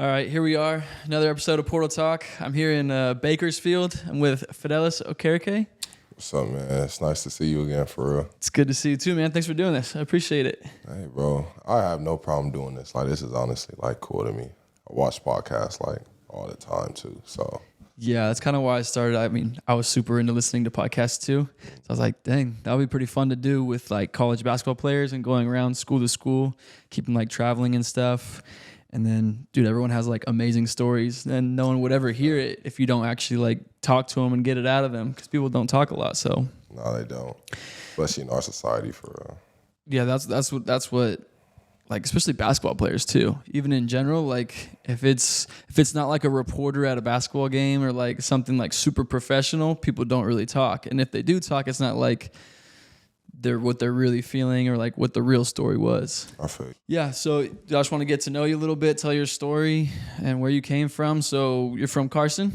All right, here we are. Another episode of Portal Talk. I'm here in Bakersfield. I'm with Fidelis Okereke. What's up, man? It's nice to see you again, for real. It's good to see you too, man. Thanks for doing this. I appreciate it. Hey, bro, I have no problem doing this. Like, this is honestly, like, cool to me. I watch podcasts, like, all the time, too, so. Yeah, that's kind of why I started. I mean, I was super into listening to podcasts, too. So I was like, dang, that would be pretty fun to do with, like, college basketball players and going around school to school, keeping, like, traveling and stuff. And then, dude, everyone has, like, amazing stories. And no one would ever hear it if you don't actually, like, talk to them and get it out of them because people don't talk a lot, so. No, they don't. Especially in our society, for real. Yeah, that's what like, especially basketball players too. Even in general, like if it's not like a reporter at a basketball game or like something like super professional, people don't really talk. And if they do talk, it's not like what they're really feeling or like what the real story was. I feel you. Yeah, so I just want to get to know you a little bit, tell your story and where you came from. So you're from Carson?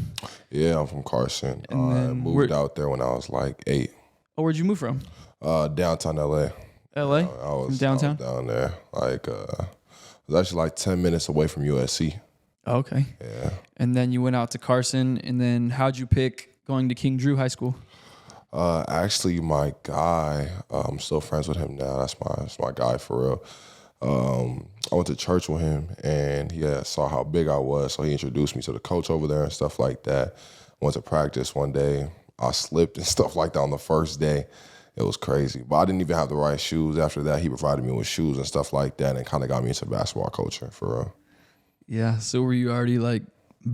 Yeah, I'm from Carson. And I then moved out there when I was, like, 8. Oh, where'd you move from? Downtown L.A. L.A.? I was downtown? down there. Like, I was actually, like, 10 minutes away from USC. Oh, okay. Yeah. And then you went out to Carson, and then how'd you pick going to King Drew High School? Actually, my guy, I'm still friends with him now. That's my guy, for real. I went to church with him, and he saw how big I was, so he introduced me to the coach over there and stuff like that. Went to practice one day. I slipped and stuff like that on the first day. It was crazy. But I didn't even have the right shoes. After that, he provided me with shoes and stuff like that, and kind of got me into basketball culture, for real. Yeah, so were you already, like,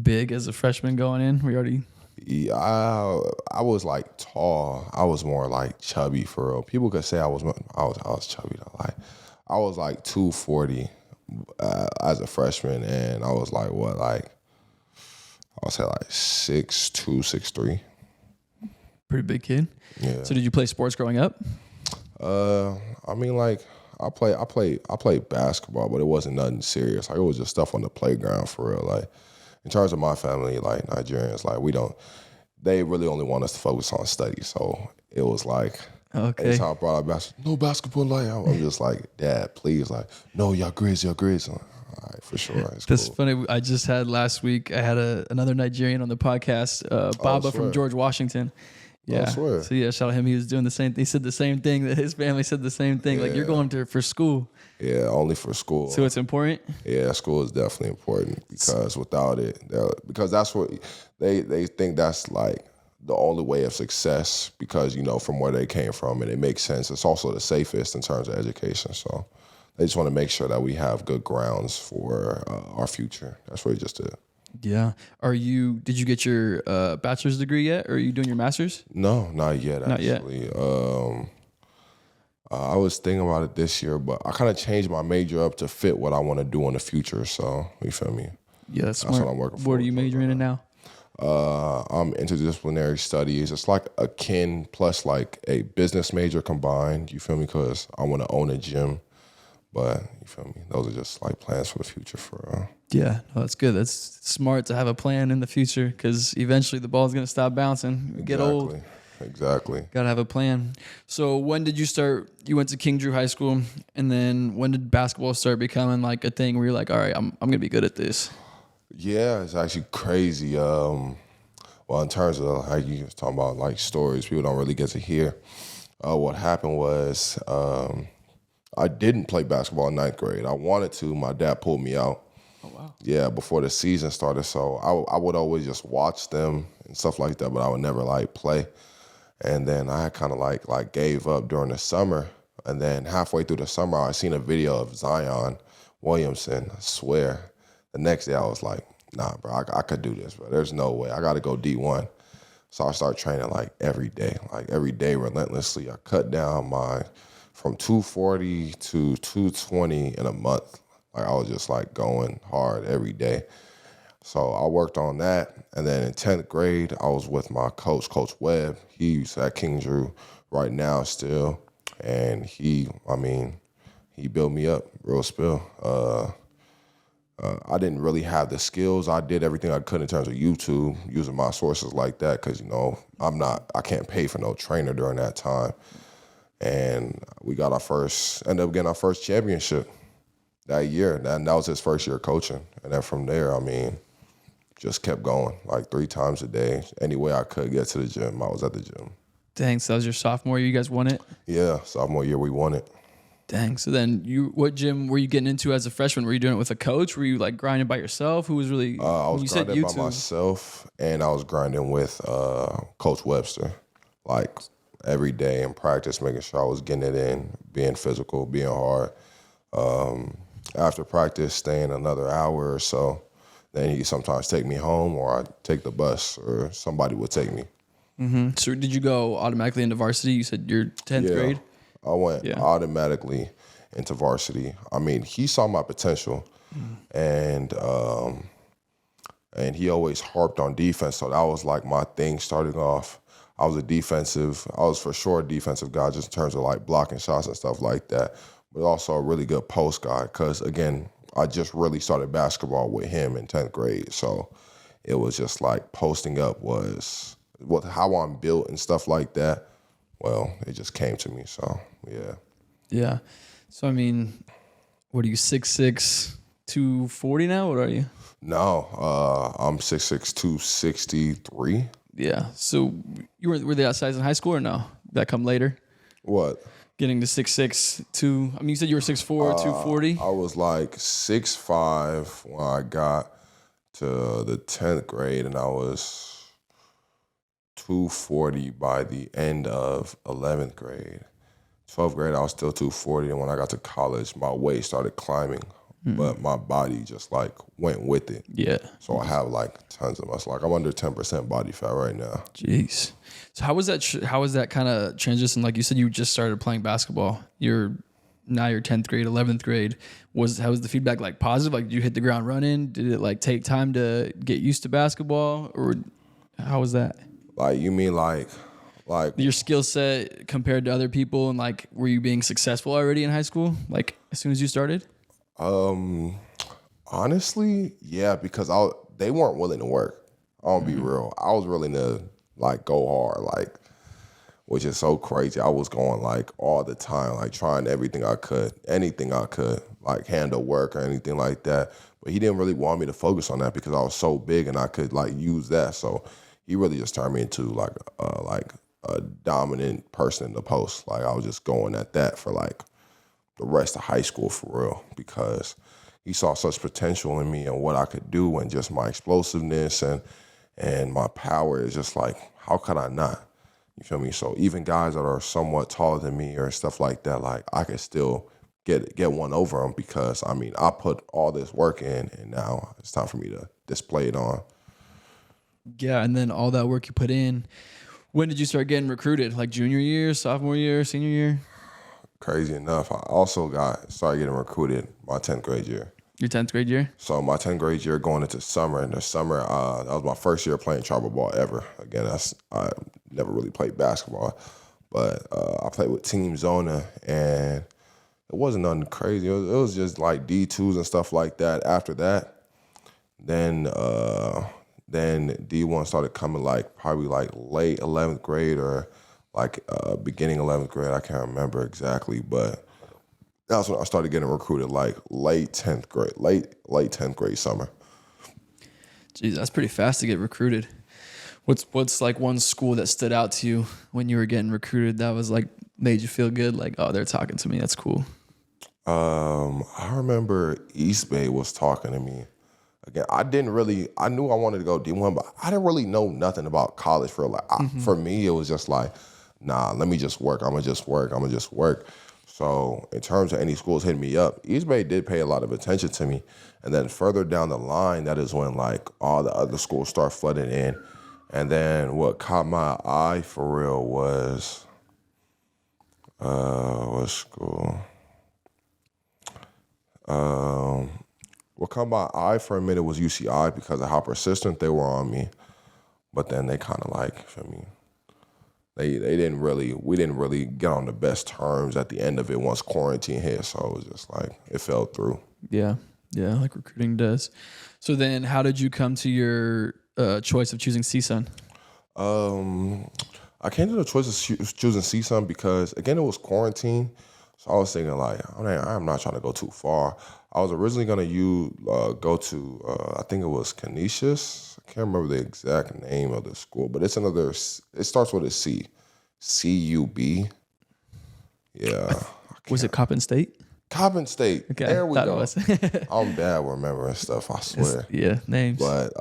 big as a freshman going in? Were you already... Yeah, I was, like, tall. I was more, like, chubby, for real. People could say I was chubby, though. Like, I was, like, 240 as a freshman, and I was, like, I would say, like, 6'2", 6'3". Pretty big kid. Yeah. So did you play sports growing up? I mean, like, I played basketball, but it wasn't nothing serious. Like, it was just stuff on the playground, for real. Like, in terms of my family, like, Nigerians, like, they really only want us to focus on studies. So it was like, Okay. anytime I brought up basketball, no basketball, like, I'm just like, Dad, please, like, no, y'all grades. I'm like, all right, for sure. It's That's cool. funny. I just had last week, I had another Nigerian on the podcast, Baba from George Washington. Yeah. swear. So yeah, shout out him. He was doing the same thing. He said the same thing, that his family said the same thing. Like, you're going to for school. Yeah, only for school. So it's important? Yeah, school is definitely important because without it, because that's what they think that's like the only way of success because, you know, from where they came from, and it makes sense. It's also the safest in terms of education. So they just want to make sure that we have good grounds for our future. That's what it just did. Yeah. Did you get your bachelor's degree yet? Or are you doing your master's? No, not yet, Not actually. yet. I was thinking about it this year, but I kind of changed my major up to fit what I want to do in the future. So, you feel me? Yeah, that's what smart. I'm working for. What are you majoring in now? I'm interdisciplinary studies. It's like akin plus like a business major combined. You feel me? Because I want to own a gym. But you feel me? Those are just like plans for the future. Yeah, no, that's good. That's smart to have a plan in the future because eventually the ball's going to stop bouncing. You get old. Exactly. Got to have a plan. So when did you start? You went to King Drew High School, and then when did basketball start becoming like a thing where you're like, all right, I'm going to be good at this? Yeah, it's actually crazy. Well, in terms of how you was talking about like stories, people don't really get to hear. What happened was I didn't play basketball in 9th grade. I wanted to. My dad pulled me out. Oh, wow. Yeah, before the season started. So I would always just watch them and stuff like that, but I would never like play. And then I kind of like gave up during the summer. And then halfway through the summer, I seen a video of Zion Williamson. I swear. The next day I was like, nah, bro, I could do this, bro. There's no way. I got to go D1. So I started training like every day relentlessly. I cut down from 240 to 220 in a month. Like I was just like going hard every day. So I worked on that. And then in 10th grade, I was with my coach, Coach Webb. He's at King Drew right now still. And he built me up real spill. I didn't really have the skills. I did everything I could in terms of YouTube, using my sources like that because, you know, I can't pay for no trainer during that time. And we ended up getting our first championship. that year. That was his first year coaching. And then from there, I mean, just kept going, like 3 times a day. Any way I could get to the gym, I was at the gym. Dang, so that was your sophomore year. You guys won it? Yeah, sophomore year we won it. Dang. So then what gym were you getting into as a freshman? Were you doing it with a coach? Were you like grinding by yourself? Who was really, I was you said grinding by YouTube. myself, and I was grinding with Coach Webster. Like every day in practice, making sure I was getting it in, being physical, being hard. After practice, staying another hour or so. Then he'd sometimes take me home, or I'd take the bus, or somebody would take me. Mm-hmm. So did you go automatically into varsity? You said you're 10th grade? I went automatically into varsity. I mean, he saw my potential, and he always harped on defense. So that was like my thing starting off. I was for sure a defensive guy, just in terms of like blocking shots and stuff like that, but also a really good post guy. Because again, I just really started basketball with him in 10th grade. So it was just like posting up was how I'm built and stuff like that. Well, it just came to me. So yeah. Yeah. So I mean, what are you, 6'6", 240 now? What are you? No, I'm 6'6", 263. Yeah. So were they that size in high school or no? That come later? What? Getting to 6'6", I mean, you said you were 6'4", 240? I was like 6'5" when I got to the 10th grade, and I was 240 by the end of 11th grade. 12th grade, I was still 240, and when I got to college, my weight started climbing, but my body just like went with it. Yeah. So I have like tons of muscle. Like I'm under 10% body fat right now. Jeez. So how was that kind of transition? Like you said, you just started playing basketball. Now you're 10th grade, 11th grade. How was the feedback like positive? Like did you hit the ground running? Did it like take time to get used to basketball, or how was that? Like you mean like Your skill set compared to other people, and like were you being successful already in high school? Like as soon as you started? Honestly, yeah, because they weren't willing to work. I'll be real. I was willing to like go hard, like, which is so crazy. I was going like all the time, like trying everything I could, anything I could, like handle work or anything like that. But he didn't really want me to focus on that because I was so big and I could like use that. So he really just turned me into like a dominant person in the post. Like I was just going at that for like the rest of high school for real, because he saw such potential in me and what I could do, and just my explosiveness and my power is just like, how could I not? You feel me? So even guys that are somewhat taller than me or stuff like that, like I could still get one over them because, I mean, I put all this work in, and now it's time for me to display it on. Yeah, and then all that work you put in, when did you start getting recruited? Like junior year, sophomore year, senior year? Crazy enough, I also started getting recruited my 10th grade year. Your 10th grade year? So my 10th grade year going into summer, and the summer, that was my first year playing travel ball ever. Again, I never really played basketball, but I played with Team Zona, and it wasn't nothing crazy. It was just like D2s and stuff like that. After that, then D1 started coming like probably like late 11th grade or like beginning 11th grade. I can't remember exactly, but that's when I started getting recruited, like late 10th grade summer. Jeez, that's pretty fast to get recruited. What's like one school that stood out to you when you were getting recruited that was like made you feel good? Like, oh, they're talking to me. That's cool. I remember East Bay was talking to me. Again, I knew I wanted to go D1, but I didn't really know nothing about college for like, for me, it was just like, nah, let me just work. I'm gonna just work. So in terms of any schools hitting me up, East Bay did pay a lot of attention to me. And then further down the line, that is when like all the other schools start flooding in. And then what caught my eye for real was, what school? What caught my eye for a minute was UCI because of how persistent they were on me. But then they kind of like, for me, we didn't really get on the best terms at the end of it once quarantine hit. So it was just like, it fell through. Yeah, like recruiting does. So then how did you come to your choice of choosing CSUN? I came to the choice of choosing CSUN because, again, it was quarantine. So I was thinking like, I'm not trying to go too far. I was originally gonna go to I think it was Canisius. I can't remember the exact name of the school, but it's another. It starts with a C, CUB. Yeah. Was it Coppin State? Coppin State. Okay, There we go. It I'm bad remembering stuff, I swear. Yeah, names. But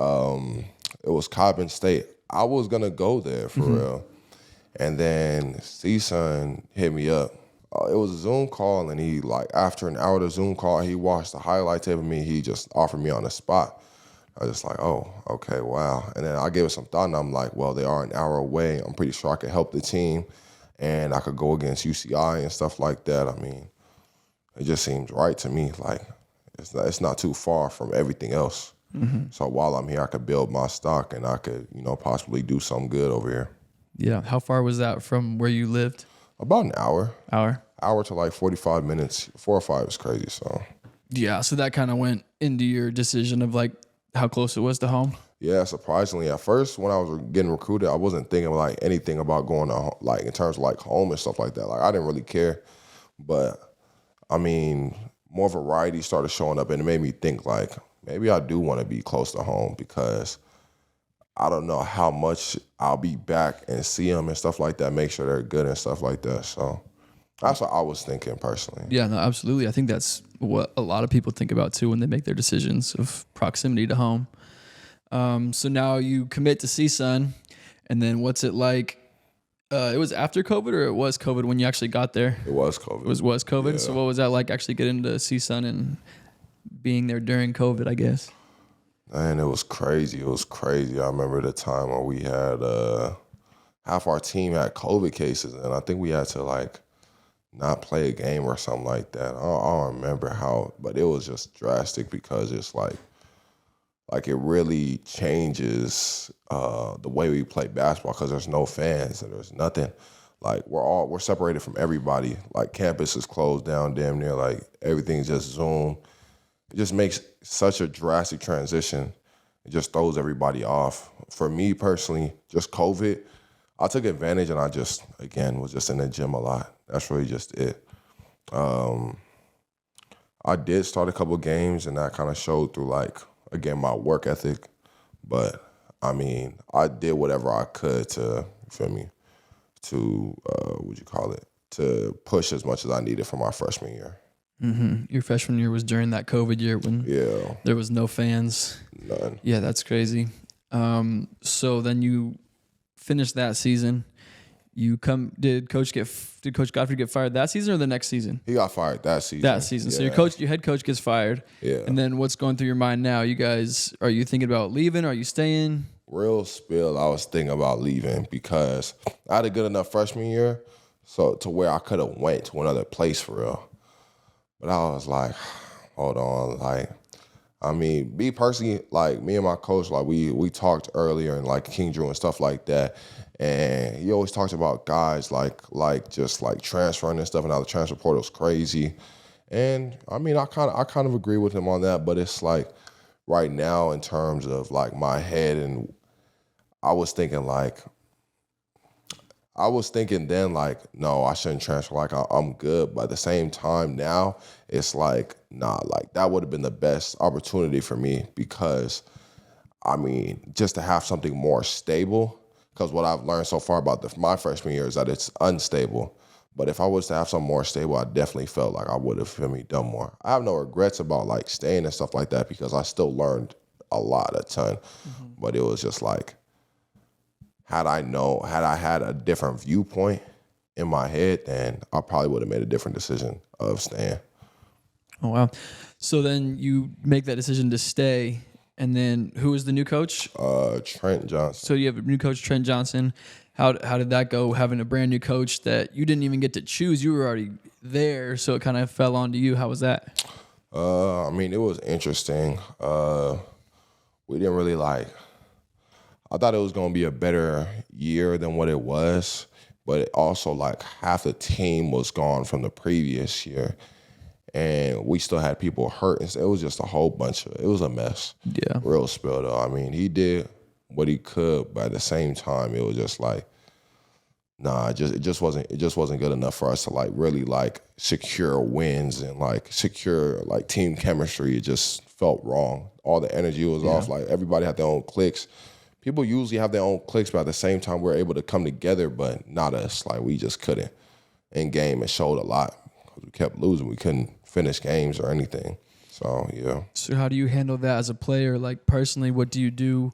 it was Coppin State. I was gonna go there for real, and then CSUN hit me up. It was a Zoom call, and he after an hour of the Zoom call, he watched the highlight tape of me. He just offered me on the spot. I was just like, oh, okay, wow. And then I gave it some thought, and I'm like, well, they are an hour away. I'm pretty sure I could help the team, and I could go against UCI and stuff like that. I mean, it just seems right to me. Like, it's not too far from everything else. So while I'm here, I could build my stock, and I could, possibly do something good over here. Yeah. How far was that from where you lived? About an hour. Hour To like 45 minutes. 4 or 5 is crazy, so. Yeah, so that kind of went into your decision of like how close it was to home? Yeah, surprisingly. At first, when I was getting recruited, I wasn't thinking like anything about going to like in terms of like home and stuff like that. Like I didn't really care. But I mean, more variety started showing up, and it made me think like maybe I do want to be close to home because I don't know how much I'll be back and see them and stuff like that, make sure they're good and stuff like that. So that's what I was thinking personally. Yeah, no, absolutely. I think that's what a lot of people think about too when they make their decisions of proximity to home. So now you commit to CSUN, and then what's it like? It was after COVID, or it was COVID when you actually got there? It was COVID. It was COVID. Yeah. So what was that like actually getting to CSUN and being there during COVID, I guess? Man, it was crazy. It was crazy. I remember the time when we had half our team had COVID cases, and I think we had to like not play a game or something like that. I don't remember how, but it was just drastic because it's like it really changes the way we play basketball because there's no fans and there's nothing. Like we're separated from everybody. Like campus is closed down damn near. Like everything's just Zoom. It just makes such a drastic transition. It just throws everybody off. For me personally, just COVID, I took advantage and I just, again, was just in the gym a lot. That's really just it. I did start a couple games, and that kind of showed through, like, again, my work ethic. But, I mean, I did whatever I could to, to push as much as I needed for my freshman year. Mm-hmm. Your freshman year was during that COVID year when there was no fans. None. Yeah, that's crazy. So then you finished that season. Did Coach Godfrey get fired that season or the next season? He got fired that season. That season. Yeah. So your head coach gets fired. Yeah. And then what's going through your mind now? You guys, are you thinking about leaving? Are you staying? Real spill, I was thinking about leaving because I had a good enough freshman year so to where I could have went to another place for real. But I was like, hold on, like, I mean, me personally, like, me and my coach, like, we talked earlier and, like, King Drew and stuff like that, and he always talked about guys, like just, like, transferring and stuff, and how the transfer portal's crazy. And, I mean, I kind of agree with him on that, but it's, like, right now in terms of, like, my head, and I was thinking then, like, no, I shouldn't transfer. Like, I'm good. But at the same time now, it's like, nah, like, that would have been the best opportunity for me because, I mean, just to have something more stable, because what I've learned so far about my freshman year is that it's unstable. But if I was to have something more stable, I definitely felt like I would have, done more. I have no regrets about, like, staying and stuff like that because I still learned a ton. Mm-hmm. But it was just like, had I had a different viewpoint in my head, then I probably would have made a different decision of staying. Oh, wow. So then you make that decision to stay, and then who is the new coach? Trent Johnson. So you have a new coach, Trent Johnson. How did that go, having a brand new coach that you didn't even get to choose? You were already there, so it kind of fell onto you. How was that? I mean, it was interesting. We didn't really I thought it was going to be a better year than what it was, but it also, like, half the team was gone from the previous year, and we still had people hurt. It was just a whole bunch it was a mess. Yeah. Real spill, though. I mean, he did what he could, but at the same time, it was just like, Nah, it just wasn't good enough for us to like really like secure wins and like secure like team chemistry. It just felt wrong. All the energy was off. Like everybody had their own cliques. People usually have their own cliques, but at the same time we're able to come together, but not us. Like we just couldn't. In game, it showed a lot. We kept losing. We couldn't finish games or anything. So yeah. So how do you handle that as a player? Like personally, what do you do?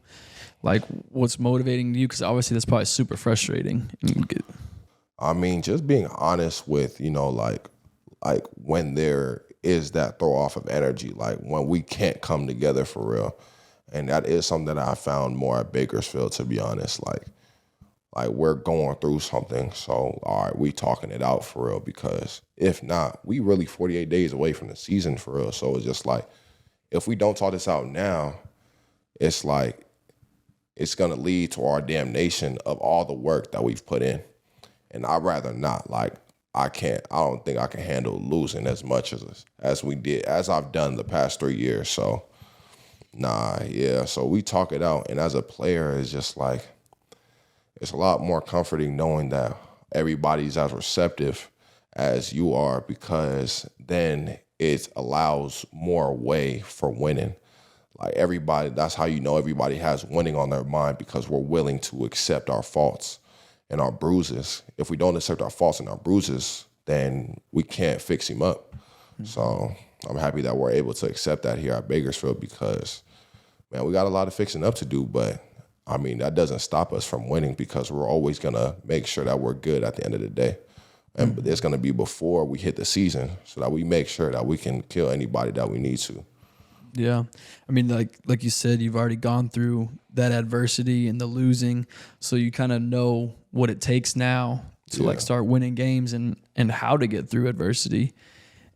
Like what's motivating you? Because obviously that's probably super frustrating. I mean, just being honest with, like when there is that throw off of energy, like when we can't come together for real. And that is something that I found more at Bakersfield, to be honest. Like we're going through something. So, all right, we talking it out for real, because if not, we really 48 days away from the season for real. So it's just like, if we don't talk this out now, it's like, it's going to lead to our damnation of all the work that we've put in. And I'd rather not. Like, I don't think I can handle losing as much as I've done the past 3 years. So, so we talk it out. And as a player, it's just like, it's a lot more comforting knowing that everybody's as receptive as you are, because then it allows more way for winning. Like everybody, that's how you know everybody has winning on their mind, because we're willing to accept our faults and our bruises. If we don't accept our faults and our bruises, then we can't fix him up. Mm-hmm. So I'm happy that we're able to accept that here at Bakersfield, because, man, we got a lot of fixing up to do, but I mean, that doesn't stop us from winning, because we're always going to make sure that we're good at the end of the day. And it's going to be before we hit the season, so that we make sure that we can kill anybody that we need to. Yeah. I mean, like you said, you've already gone through that adversity and the losing, so you kind of know what it takes now to like start winning games and how to get through adversity.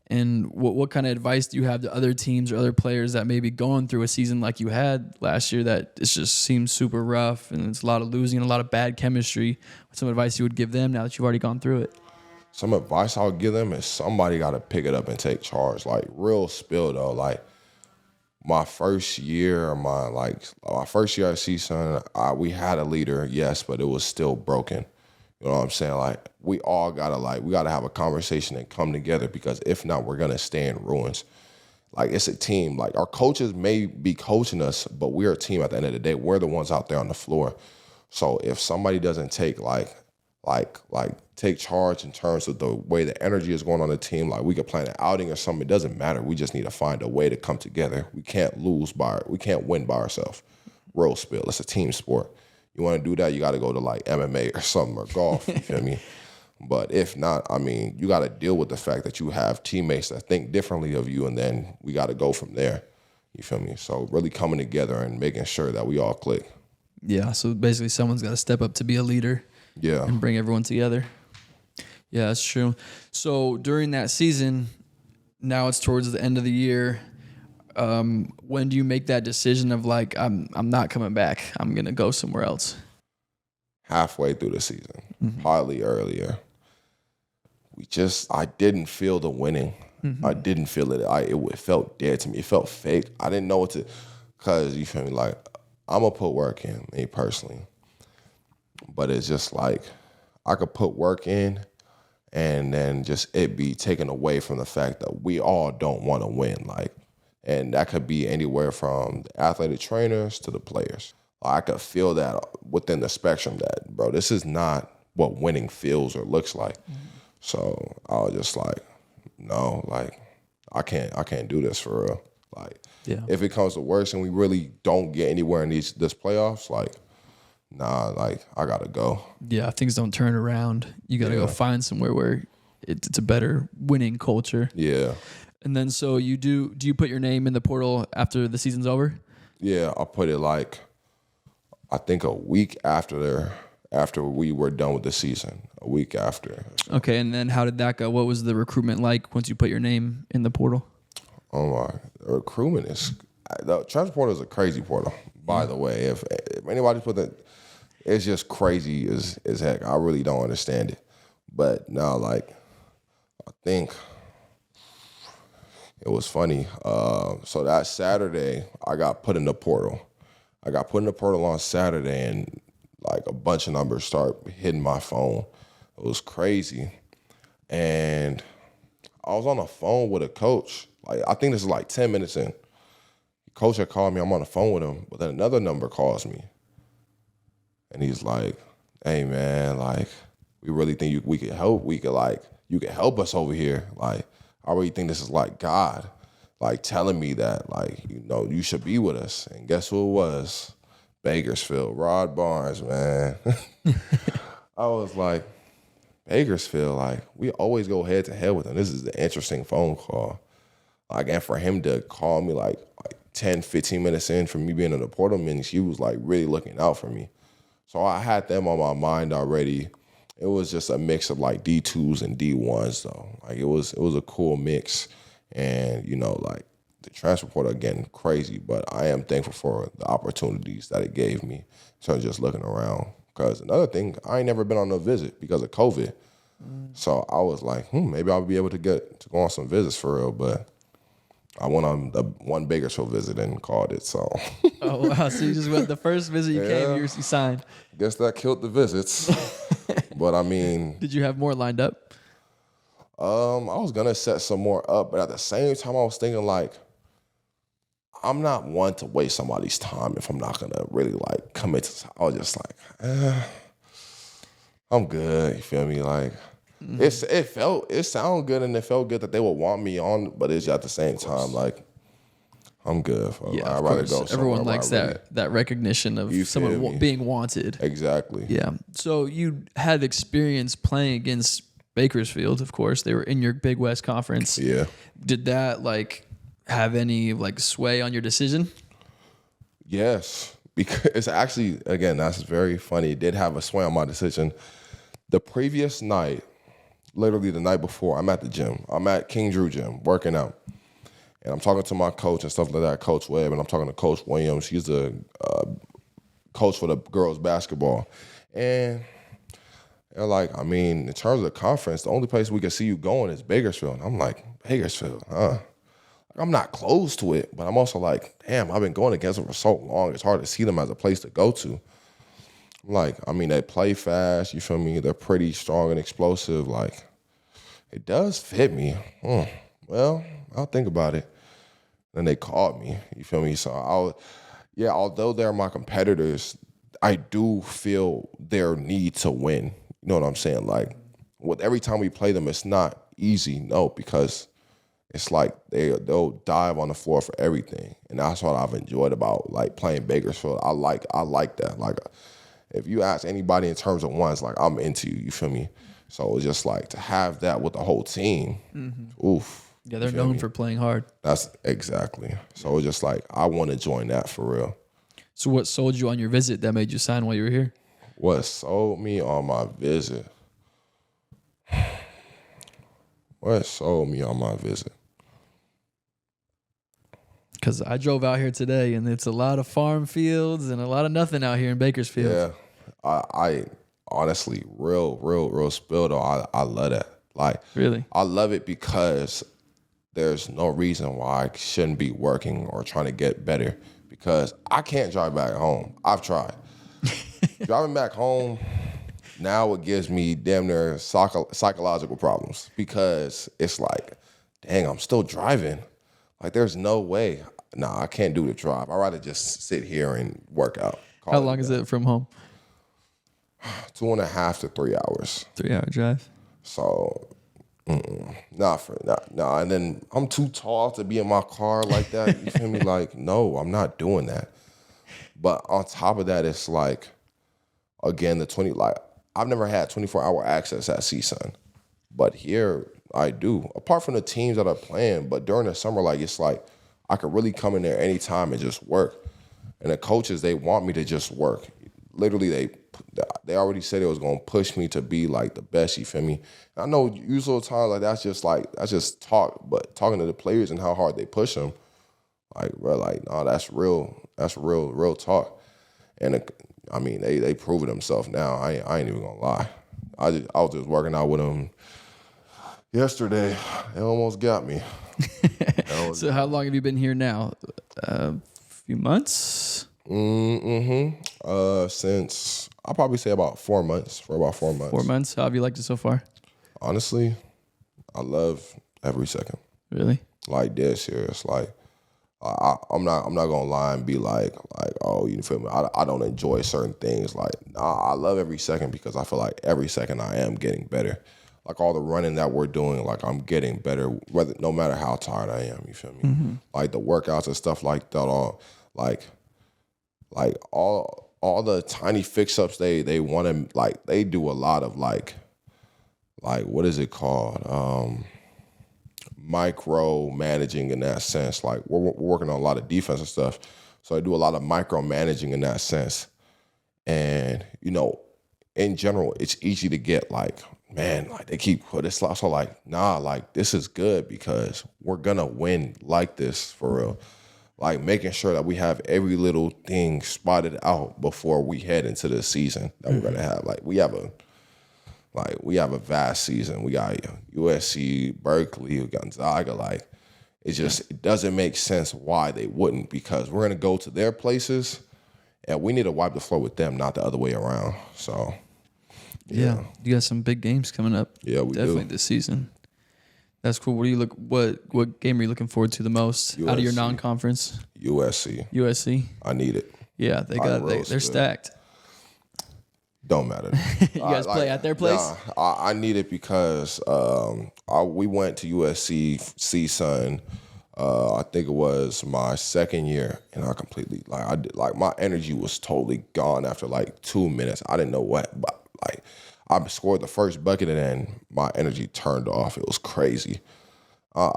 And what kind of advice do you have to other teams or other players that may be going through a season like you had last year that it just seems super rough and it's a lot of losing and a lot of bad chemistry? What's some advice you would give them now that you've already gone through it? Some advice I would give them is somebody got to pick it up and take charge. Like, real spill, though. Like, my first year at CSUN, we had a leader, yes, but it was still broken. You know what I'm saying? Like, we all gotta have a conversation and come together, because if not, we're gonna stay in ruins. Like, it's a team. Like, our coaches may be coaching us, but we're a team at the end of the day. We're the ones out there on the floor. So if somebody doesn't take take charge in terms of the way the energy is going on the team, like we could plan an outing or something, it doesn't matter. We just need to find a way to come together. We can't win by ourselves. Real spill. It's a team sport. You want to do that, you got to go to like MMA or something, or golf, you feel me? But if not, I mean, you got to deal with the fact that you have teammates that think differently of you, and then we got to go from there, you feel me? So really coming together and making sure that we all click. Yeah, so basically someone's got to step up to be a leader. Yeah. And bring everyone together. Yeah, that's true. So during that season, now it's towards the end of the year, when do you make that decision of like, I'm not coming back, I'm going to go somewhere else? Halfway through the season, probably earlier. I didn't feel the winning. I didn't feel it. It felt dead to me. It felt fake. I didn't know what to, because you feel me, like, I'm going to put work in, me personally. But it's just like, I could put work in and then just it be taken away from the fact that we all don't want to win. Like, and that could be anywhere from the athletic trainers to the players. I could feel that within the spectrum that, bro, this is not what winning feels or looks like. So I was just like, no, like, I can't do this for real. Like, if it comes to worse and we really don't get anywhere in this playoffs, like, nah, like, I gotta go. Yeah, if things don't turn around, you gotta go find somewhere where it's a better winning culture. Yeah. And then so do you put your name in the portal after the season's over? Yeah, I put it like, I think a week after we were done with the season, a week after. Okay, and then how did that go? What was the recruitment like once you put your name in the portal? Oh my, the recruitment the transfer portal is a crazy portal, by the way. If anybody put that, it's just crazy as heck. I really don't understand it. But now, like, I think it was funny. So that Saturday, I got put in the portal. I got put in the portal on Saturday, and like a bunch of numbers start hitting my phone. It was crazy. And I was on the phone with a coach. Like, I think this is like 10 minutes in. The coach had called me. I'm on the phone with him. But then another number calls me. And he's like, hey, man, like, we really think we could help. We could, like, you could help us over here. Like, I really think this is like God, like, telling me that, like, you know, you should be with us. And guess who it was? Bakersfield, Rod Barnes, man. I was like, Bakersfield, like, we always go head to head with them. This is an interesting phone call. Like, and for him to call me like 10, 15 minutes in from me being in the portal meeting, she was like really looking out for me. So I had them on my mind already. It was just a mix of like D2s and D1s though. Like it was a cool mix. And, you know, like the transfer portal, again, crazy, but I am thankful for the opportunities that it gave me. So just looking around. Because another thing, I ain't never been on a visit because of COVID. So I was like, maybe I'll be able to get to go on some visits for real. But I went on the one Bakersfield visit and called it. So. Oh, wow. So you just went the first visit you came, you signed. Guess that killed the visits. But I mean. Did you have more lined up? I was going to set some more up. But at the same time, I was thinking like, I'm not one to waste somebody's time if I'm not going to really like commit to. I was just like, I'm good. You feel me? Like, it sounded good and it felt good that they would want me on, but it's at the same time like I'm good. Yeah, I'd rather go. Everyone likes that recognition of someone being wanted. Exactly. Yeah. So you had experience playing against Bakersfield, of course. They were in your Big West Conference. Yeah. Did that like have any like sway on your decision? Yes, because it's actually, again, that's very funny. It did have a sway on my decision. The previous night, literally the night before, I'm at the gym. I'm at King Drew Gym working out. And I'm talking to my coach and stuff like that, Coach Webb, and I'm talking to Coach Williams. She's the coach for the girls basketball. And they're like, I mean, in terms of the conference, the only place we can see you going is Bakersfield. And I'm like, Bakersfield, huh? I'm not close to it, but I'm also like, damn, I've been going against them for so long. It's hard to see them as a place to go to. Like, I mean, they play fast, you feel me? They're pretty strong and explosive. Like, it does fit me. Well, I'll think about it. Then they called me, you feel me? So, although they're my competitors, I do feel their need to win. You know what I'm saying? Like, with every time we play them, it's not easy, no, because it's like they'll dive on the floor for everything. And that's what I've enjoyed about, like, playing Bakersfield. I like that. Like, if you ask anybody in terms of ones, like, I'm into you, you feel me? So it's just like to have that with the whole team, oof. Yeah, they're known for playing hard. That's exactly. So it's just like, I want to join that for real. So what sold you on your visit that made you sign while you were here? What sold me on my visit? What sold me on my visit? Because I drove out here today, and it's a lot of farm fields and a lot of nothing out here in Bakersfield. Yeah, I honestly, real spill though. I love that. Like, really, I love it because there's no reason why I shouldn't be working or trying to get better. Because I can't drive back home. I've tried. Driving back home now, it gives me damn near psychological problems because it's like, dang, I'm still driving. Like, there's no way. Nah, I can't do the drive. I'd rather just sit here and work out. How long is it from home? 2.5 to 3 hours. 3-hour drive. So, nah. And then I'm too tall to be in my car like that. You feel me? Like, no, I'm not doing that. But on top of that, it's like, again, I've never had 24-hour access at CSUN. But here, I do. Apart from the teams that are playing, but during the summer, like, it's like I could really come in there anytime and just work. And the coaches, they want me to just work. Literally, they already said it was going to push me to be, like, the best, you feel me? And I know usual times, like, that's just talk. But talking to the players and how hard they push them, like, bro, like, no, that's real talk. And, I mean, they proving themselves now. I ain't even going to lie. I was just working out with them yesterday. They almost got me. So how long have you been here now? A few months? Since I'll probably say about 4 months. For about 4 months. 4 months. How have you liked it so far? Honestly, I love every second. Really? Like dead serious. Like I'm not gonna lie and be like oh, you feel me? I don't enjoy certain things. Like I love every second because I feel like every second I am getting better. Like all the running that we're doing, like I'm getting better, whether no matter how tired I am. You feel me? Mm-hmm. Like the workouts and stuff like that. All the tiny fix ups they want to like. They do a lot of like what is it called? Micro managing in that sense. Like we're working on a lot of defensive stuff, so I do a lot of micro managing in that sense. And in general, it's easy to get like, man, like they keep putting this. So like, nah, like this is good because we're gonna win like this for real. Like making sure that we have every little thing spotted out before we head into the season that we're gonna have. Like we have a vast season. We got USC, Berkeley, Gonzaga. Like it doesn't make sense why they wouldn't, because we're gonna go to their places and we need to wipe the floor with them, not the other way around. So yeah. You got some big games coming up. Yeah, we definitely do. this season. That's cool. What game are you looking forward to the most out of your USC. non-conference? USC. USC. I need it. Yeah, they're stacked. Don't matter. You guys play at their place? Nah, I need it because we went to USC CSUN. I think it was my second year, and I completely my energy was totally gone after like 2 minutes. I didn't know what, but like I scored the first bucket and then my energy turned off. It was crazy. I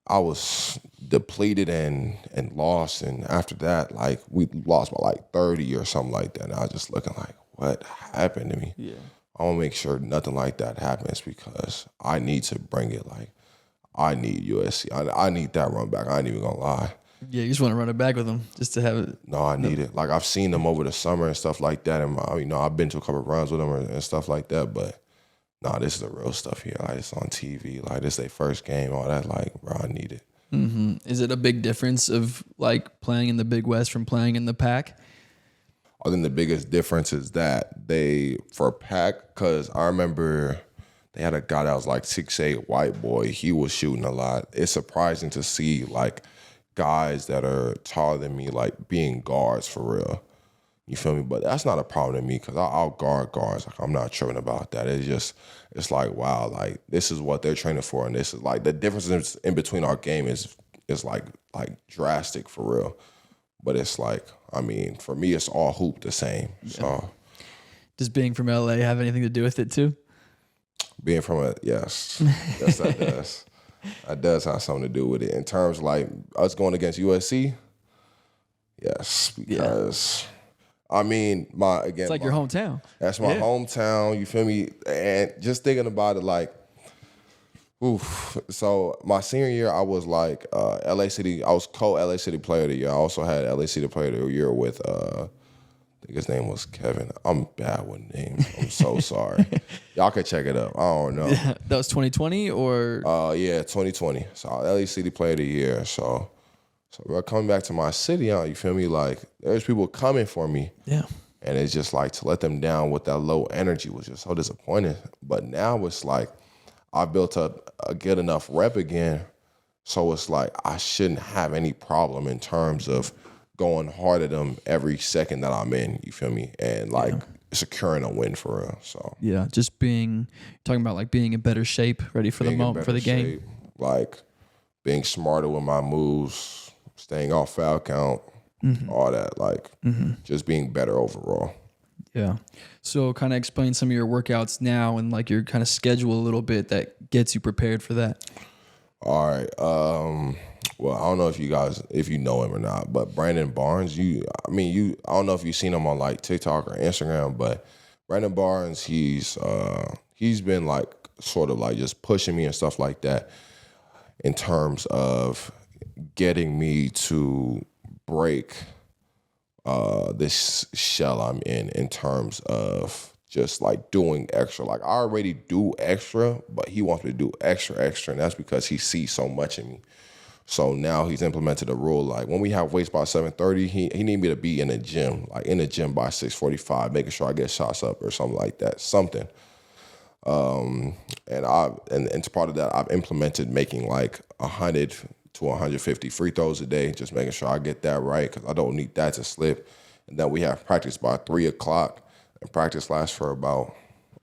was depleted and lost, and after that, like we lost by like 30 or something like that. And I was just looking like, what happened to me? Yeah. I want to make sure nothing like that happens because I need to bring it. Like I need USC. I need that run back. I ain't even gonna lie. Yeah, you just want to run it back with them just to have it. No, I need it. Like I've seen them over the summer and stuff like that, and I've been to a couple of runs with them and stuff like that. But no, this is the real stuff here. Like it's on TV. Like this is their first game. All that. Like, bro, I need it. Mm-hmm. Is it a big difference of like playing in the Big West from playing in the Pac? I think the biggest difference is that for Pac, because I remember they had a guy that was like 6'8", white boy. He was shooting a lot. It's surprising to see like guys that are taller than me like being guards for real. You feel me? But that's not a problem to me because I'll guard guards. Like I'm not tripping about that. It's like, wow, like this is what they're training for, and this is like the difference in between our game is like drastic for real. But it's like, I mean, for me, it's all hoop the same. Yeah. So, does being from LA have anything to do with it too? Being from yes, that does. That does have something to do with it in terms of like us going against USC. Yes, because I mean, it's like your hometown. That's my hometown. You feel me? And just thinking about it, like, oof. So my senior year, I was like LA City. I was co-LA City Player of the Year. I also had LA City Player of the Year with I think his name was Kevin. I'm bad with names. I'm so sorry. Y'all can check it up. I don't know. Yeah, that was 2020 or? Yeah, 2020. So LA City Player of the Year. So we're coming back to my city. You feel me? Like there's people coming for me. Yeah. And it's just like to let them down with that low energy was just so disappointing. But now it's like I built up a good enough rep again. So it's like I shouldn't have any problem in terms of going hard at them every second that I'm in. You feel me? And like securing a win for real. So yeah, just talking about like being in better shape, ready for the moment, for the game. Shape, like being smarter with my moves, staying off foul count, all that. Like just being better overall. Yeah. So kind of explain some of your workouts now and like your kind of schedule a little bit that gets you prepared for that. All right. Well, I don't know if you know him or not, but Brandon Barnes, I don't know if you've seen him on like TikTok or Instagram, but Brandon Barnes, he's been like sort of like just pushing me and stuff like that in terms of getting me to break this shell I'm in terms of just like doing extra. Like I already do extra, but he wants me to do extra, and that's because he sees so much in me. So now he's implemented a rule like when we have weights by 7:30, he need me to be in the gym, like in the gym by 6:45, making sure I get shots up or something like that, something. And as part of that, I've implemented making like 100 to 150 free throws a day, just making sure I get that right because I don't need that to slip. And then we have practice by 3:00, and practice lasts for about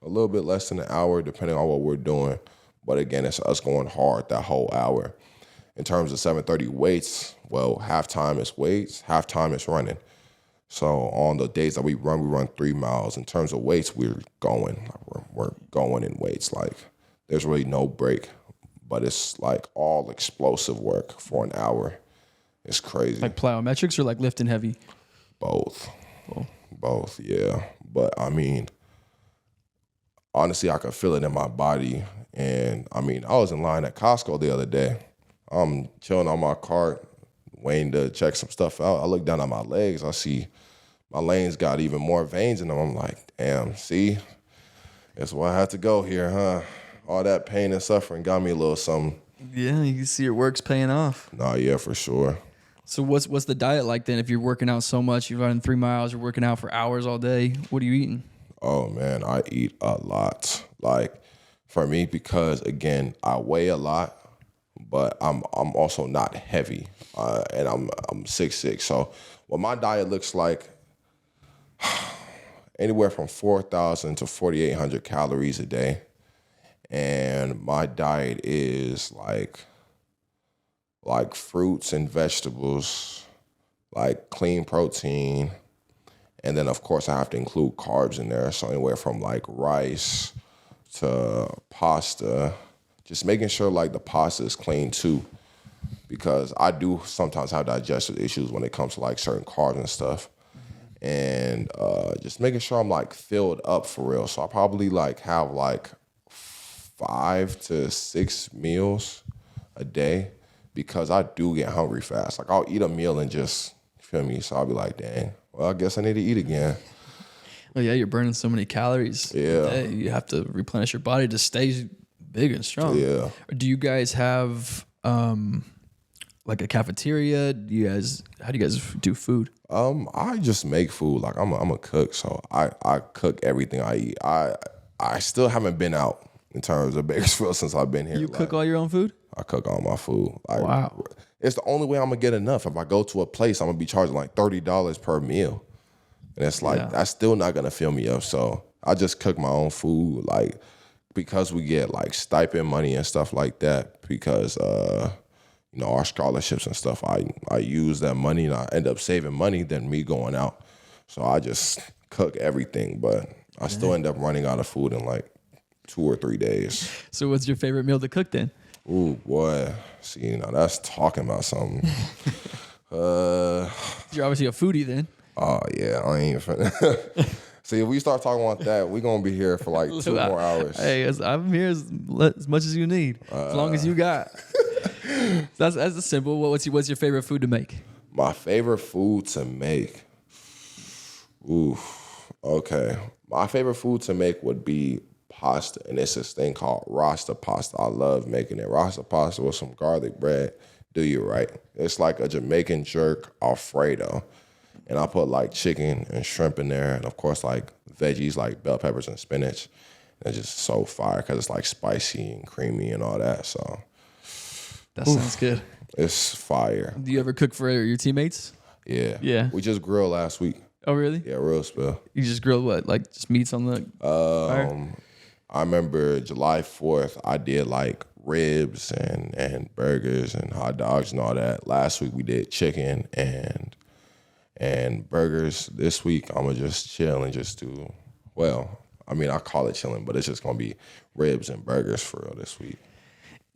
a little bit less than an hour, depending on what we're doing. But again, it's us going hard that whole hour. In terms of 7:30 weights, well, halftime is weights, halftime is running. So on the days that we run 3 miles. In terms of weights, we're going in weights. Like there's really no break, but it's like all explosive work for an hour. It's crazy. Like plyometrics or like lifting heavy? Both, yeah. But I mean, honestly, I could feel it in my body. And I mean, I was in line at Costco the other day. I'm chilling on my cart, waiting to check some stuff out. I look down at my legs. I see my legs got even more veins in them. I'm like, damn, see? That's why I had to go here, huh? All that pain and suffering got me a little something. Yeah, you can see your work's paying off. Nah, yeah, for sure. So what's the diet like then? If you're working out so much, you're running 3 miles, you're working out for hours all day, what are you eating? Oh, man, I eat a lot. Like, for me, because, again, I weigh a lot. But I'm also not heavy, and I'm 6'6". So what my diet looks like, anywhere from 4,000 to 4,800 calories a day, and my diet is like fruits and vegetables, like clean protein, and then of course I have to include carbs in there. So anywhere from like rice to pasta. Just making sure like the pasta is clean too, because I do sometimes have digestive issues when it comes to like certain carbs and stuff. And just making sure I'm like filled up for real. So I probably like have like 5 to 6 meals a day because I do get hungry fast. Like I'll eat a meal and just, feel me? So I'll be like, dang, well, I guess I need to eat again. Well, yeah, you're burning so many calories. Yeah. A day. You have to replenish your body to stay big and strong. Yeah. Do you guys have like a cafeteria? How do you guys do food? I just make food. Like I'm a cook, so I cook everything I eat. I still haven't been out in terms of Bakersfield since I've been here. You cook all your own food? I cook all my food. Wow. It's the only way I'm gonna get enough. If I go to a place, I'm gonna be charging like $30 per meal. And it's like that's still not gonna fill me up. So I just cook my own food, like because we get like stipend money and stuff like that, because our scholarships and stuff, I use that money and I end up saving money than me going out. So I just cook everything, but I still end up running out of food in like 2 or 3 days. So what's your favorite meal to cook then? Ooh, boy. See, now that's talking about something. You're obviously a foodie then. Oh, yeah, I ain't finna. See, if we start talking about that, we're going to be here for like 2 more hours. Hey, I'm here as much as you need, as long as you got. That's simple. What's your favorite food to make? My favorite food to make? Ooh, okay. My favorite food to make would be pasta, and it's this thing called Rasta pasta. I love making it. Rasta pasta with some garlic bread. Do you right? It's like a Jamaican jerk Alfredo. And I put like chicken and shrimp in there, and of course like veggies like bell peppers and spinach. And it's just so fire because it's like spicy and creamy and all that. So that sounds good. It's fire. Do you ever cook for your teammates? Yeah. Yeah. We just grilled last week. Oh really? Yeah, real spill. You just grilled what? Like just meats on the fire? I remember July 4th, I did like ribs and burgers and hot dogs and all that. Last week we did chicken and burgers. This week I'm gonna just chill and just do, well, I mean I call it chilling, but it's just gonna be ribs and burgers for real this week.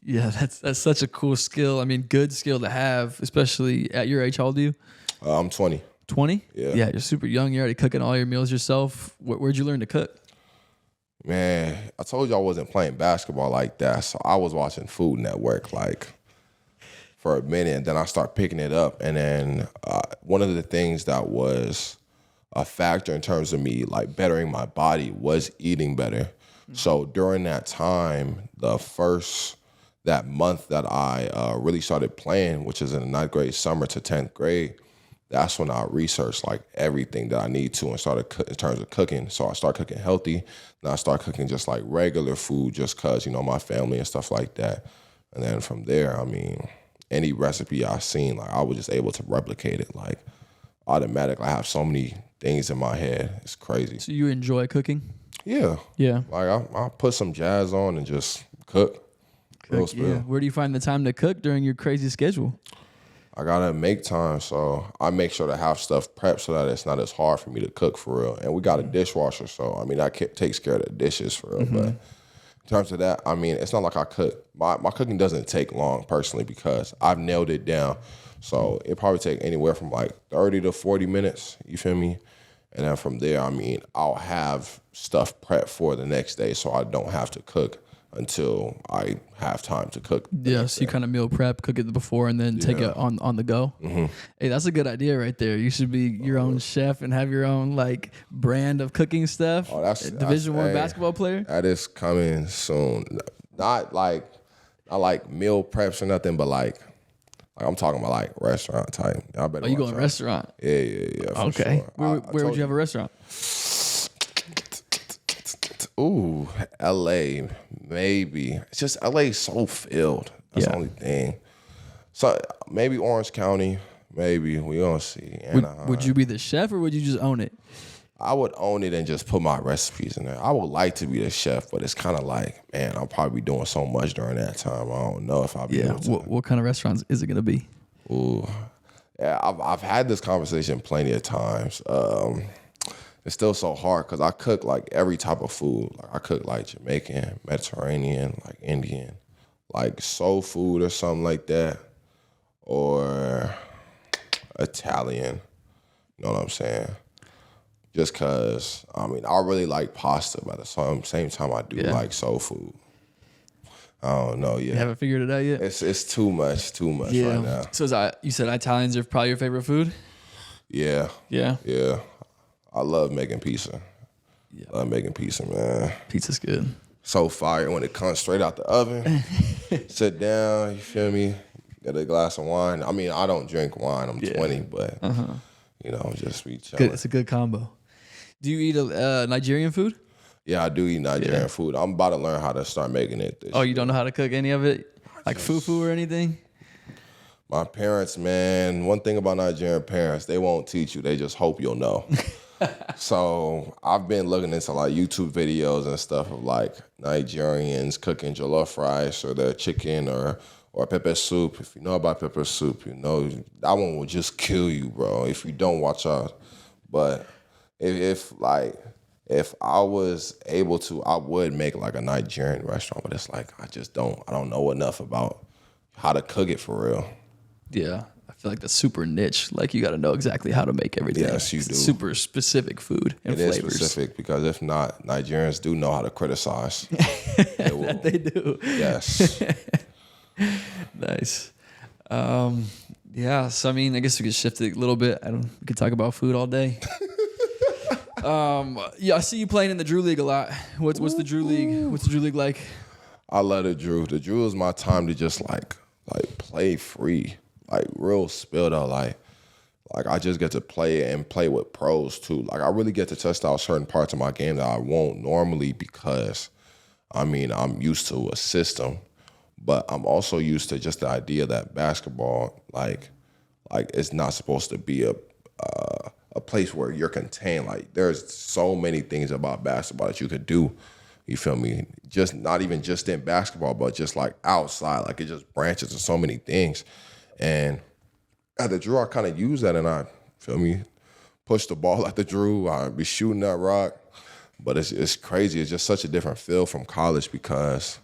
Yeah, that's such a cool skill. I mean, good skill to have, especially at your age. How old are you? I'm 20. 20? Yeah. Yeah, you're super young. You're already cooking all your meals yourself. Where'd you learn to cook? Man, I told you I wasn't playing basketball like that, so I was watching Food Network like for a minute, and then I start picking it up. And then one of the things that was a factor in terms of me like bettering my body was eating better. Mm-hmm. So during that time, the first that month that I really started playing, which is in the 9th grade summer to 10th grade, that's when I researched like everything that I need to and started in terms of cooking. So I started cooking healthy. Then I started cooking just like regular food just because, my family and stuff like that. And then from there, I mean, any recipe I seen, like I was just able to replicate it. Like automatically, I have so many things in my head. It's crazy. So you enjoy cooking? Yeah. Yeah. Like I put some jazz on and just cook. Real spill. Yeah. Where do you find the time to cook during your crazy schedule? I gotta make time, so I make sure to have stuff prepped so that it's not as hard for me to cook for real. And we got a dishwasher, so I mean that takes care of the dishes for real. But in terms of that, I mean it's not like I cook. My cooking doesn't take long personally because I've nailed it down. So it probably take anywhere from like 30 to 40 minutes. You feel me? And then from there, I mean I'll have stuff prepped for the next day, so I don't have to cook until I have time to cook. Yeah, so you kind of meal prep, cook it before, and then take it on the go. Hey, that's a good idea right there. You should be your own chef and have your own like brand of cooking stuff. Oh, that's Division I basketball player. That is coming soon. Not like meal preps or nothing, but like I'm talking about like restaurant type. Y'all better. Oh, you going restaurant? Yeah. Okay. Sure. Where would you have a restaurant? Ooh, LA, maybe. It's just LA so filled. That's the only thing. So maybe Orange County, maybe. We gonna see. Would you be the chef or would you just own it? I would own it and just put my recipes in there. I would like to be the chef, but it's kind of like, man, I'll probably be doing so much during that time. I don't know if I'll be able to. What kind of restaurants is it gonna be? Ooh, yeah, I've had this conversation plenty of times. It's still so hard because I cook like every type of food. Like I cook like Jamaican, Mediterranean, like Indian, like soul food or something like that, or Italian. You know what I'm saying? Just because, I mean, I really like pasta, but at the same time I do like soul food. I don't know yet. You haven't figured it out yet? It's too much right now. So you said Italians are probably your favorite food? Yeah. Yeah. Yeah. I love making pizza. Yeah. Love making pizza, man. Pizza's good. So fire when it comes straight out the oven. Sit down, you feel me? Get a glass of wine. I mean, I don't drink wine. I'm 20, but, just be chilling. It's a good combo. Do you eat Nigerian food? Yeah, I do eat Nigerian food. I'm about to learn how to start making it. You don't know how to cook any of it? Like fufu or anything? My parents, man, one thing about Nigerian parents, they won't teach you. They just hope you'll know. So I've been looking into like YouTube videos and stuff of like Nigerians cooking jollof rice or their chicken or pepper soup. If you know about pepper soup, you know that one will just kill you, bro, if you don't watch out. But if I was able to, I would make like a Nigerian restaurant, but it's like I don't know enough about how to cook it for real. Yeah. I feel like that's super niche. Like you got to know exactly how to make everything. Yes, you do. Super specific food and flavors. It is specific because if not, Nigerians do know how to criticize. They do. Yes. Nice. So I mean, I guess we could shift it a little bit. We could talk about food all day. I see you playing in the Drew League a lot. What's the Drew League? What's the Drew League like? I love the Drew. The Drew is my time to just like play free. Like real spilled out, like I just get to play with pros too. Like I really get to test out certain parts of my game that I won't normally because, I mean, I'm used to a system, but I'm also used to just the idea that basketball, like it's not supposed to be a place where you're contained. Like there's so many things about basketball that you could do. You feel me? Just not even just in basketball, but just like outside. Like it just branches to so many things. And at the Drew, I kind of use that and I, feel me, push the ball at the Drew. I be shooting that rock. But it's crazy. It's just such a different feel from college because,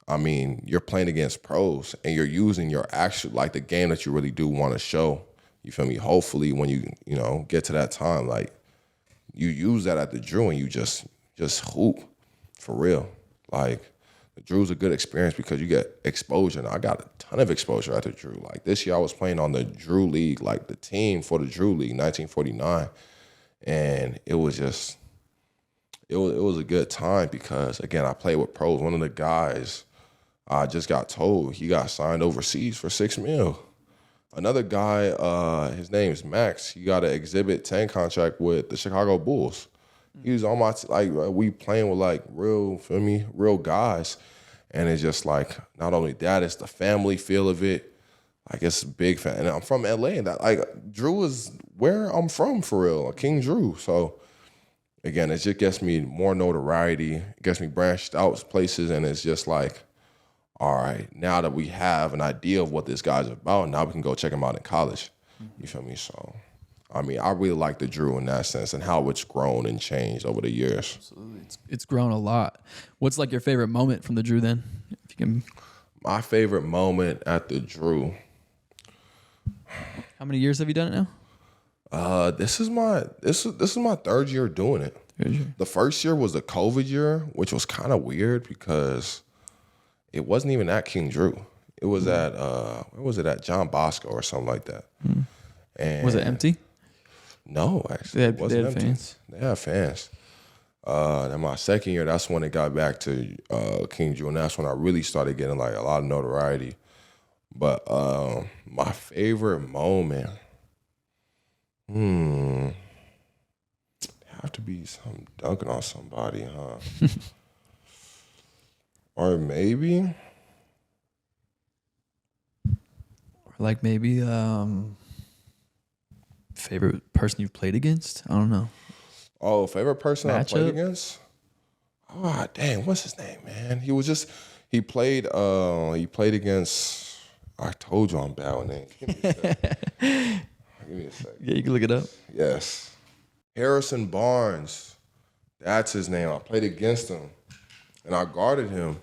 I mean, you're playing against pros and you're using your actual, like the game that you really do want to show. You feel me? Hopefully when you get to that time, like you use that at the Drew and you just hoop for real. Like, the Drew's a good experience because you get exposure. And I got a ton of exposure at the Drew. Like this year I was playing on the Drew League, like the team for the Drew League, 1949. And it was just, it was a good time because, again, I played with pros. One of the guys I just got told he got signed overseas for $6 million. Another guy, his name is Max. He got an Exhibit 10 contract with the Chicago Bulls. He was on my we playing with like real guys, and it's just like not only that, it's the family feel of it. Like it's a big fan, and I'm from LA, and that like Drew is where I'm from for real, King Drew. So again, it just gets me more notoriety. It gets me branched out places, and it's just like, all right, now that we have an idea of what this guy's about, now we can go check him out in college. You feel me? So, I mean, I really like the Drew in that sense and how it's grown and changed over the years. Absolutely. It's grown a lot. What's like your favorite moment from the Drew then? If you can. My favorite moment at the Drew. How many years have you done it now? This is my third year doing it. The first year was the COVID year, which was kind of weird because it wasn't even at King Drew. It was at where was it at? John Bosco or something like that. And was it empty? No, actually, it wasn't empty. Fans. They had fans. Then my second year, that's when it got back to King Drew, and that's when I really started getting like a lot of notoriety. But my favorite moment, have to be some dunking on somebody, huh? Or maybe, like maybe favorite person you've played against? I don't know. Oh, favorite person I played Matchup? against? Oh, dang, what's his name, man? He played against, I told you I'm bad with names. Give me a second. Give me a second. Yeah, you can look it up. Yes. Harrison Barnes. That's his name. I played against him. And I guarded him.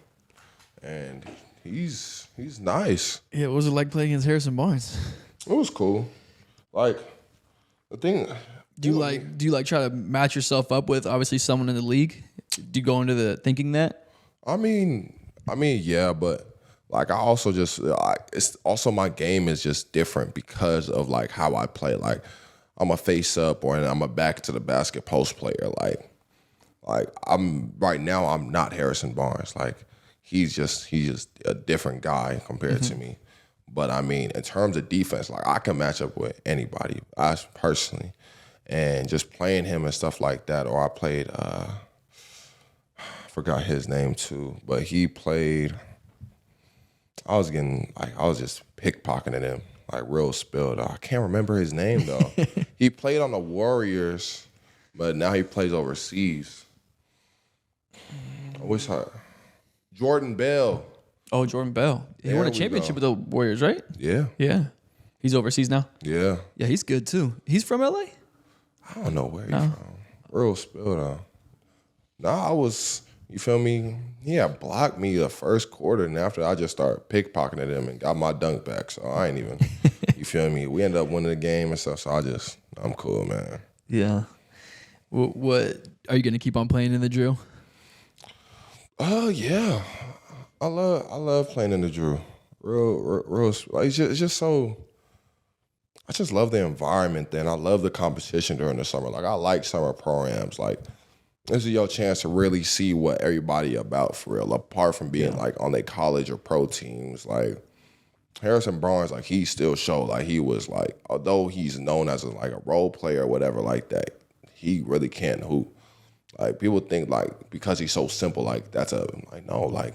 And he's nice. Yeah, what was it like playing against Harrison Barnes? It was cool. Like, the thing. Do you try to match yourself up with obviously someone in the league? Do you go into the thinking that? I mean, yeah, but like I also just it's also my game is just different because of like how I play. Like I'm a face up or I'm a back to the basket post player. Like I'm right now I'm not Harrison Barnes. Like he's just a different guy compared to me. But I mean, in terms of defense, like I can match up with anybody. I personally. And just playing him and stuff like that, or I played, I forgot his name too, but he played, I was just pickpocketing him, like real spilled. I can't remember his name though. He played on the Warriors, but now he plays overseas. Jordan Bell. Oh, Jordan Bell. He won a championship with the Warriors, right? Yeah. Yeah. He's overseas now? Yeah. Yeah, he's good too. He's from LA? I don't know where he's from. Real spilled out. You feel me? He had blocked me the first quarter, and after I just started pickpocketing him and got my dunk back. So I ain't even, you feel me? We ended up winning the game and stuff, so I'm cool, man. Yeah. What are you going to keep on playing in the Drew? Yeah. I love playing in the Drew. Real, like, it's just so, I just love the environment there, and I love the competition during the summer. Like, I like summer programs. Like, this is your chance to really see what everybody about for real, apart from being, like, on their college or pro teams. Like, Harrison Barnes, like, he still showed, like, he was, like, although he's known as, a role player or whatever like that, he really can hoop. Like, people think, like, because he's so simple, like, no, like,